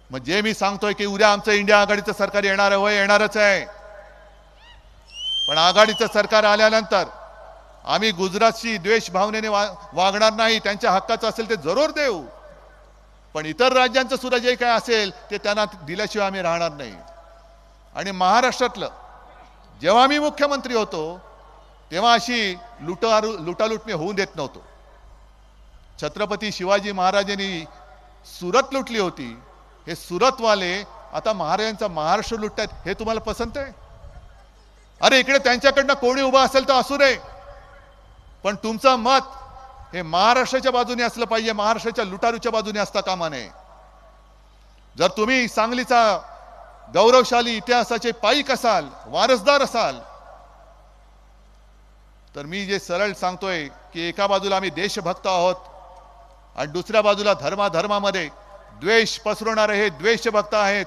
मग जे मी सांगतोय की उद्या आमचं इंडिया आघाडीचं सरकार येणार आहे, होय येणारच आहे, पण आघाडीचं सरकार आल्यानंतर आम्ही गुजरातशी द्वेष भावनेने वागणार नाही. त्यांच्या हक्काचं असेल ते जरूर देऊ, पण इतर राज्यांचं सुद्धा जे काय असेल ते त्यांना दिल्याशिवाय आम्ही राहणार नाही. आणि महाराष्ट्रातलं जेव्हा मी मुख्यमंत्री होतो तेव्हा अशी लुटालूट मी होऊन देत नव्हतो. छत्रपती शिवाजी महाराजांनी सुरत लुटली होती, हे सुरतवाले आता महाराजांचा महाराष्ट्र लुटतात, हे तुम्हाला पसंत आहे? अरे इकडे त्यांच्याकडनं कोणी उभा असेल तर असू दे, पण तुमचं मत हे महाराष्ट्राच्या बाजूने असलं पाहिजे, महाराष्ट्राच्या लुटारूच्या बाजूने असता कामा नये. जर तुम्ही सांगलीचा गौरवशाली इतिहासाचे पाईक असाल, वारसदार असाल, तर मी जे सरळ सांगतोय की एका बाजूला आम्ही देशभक्त आहोत आणि दुसऱ्या बाजूला धर्माधर्मामध्ये द्वेष पसरवणारे हे द्वेषभक्त आहेत.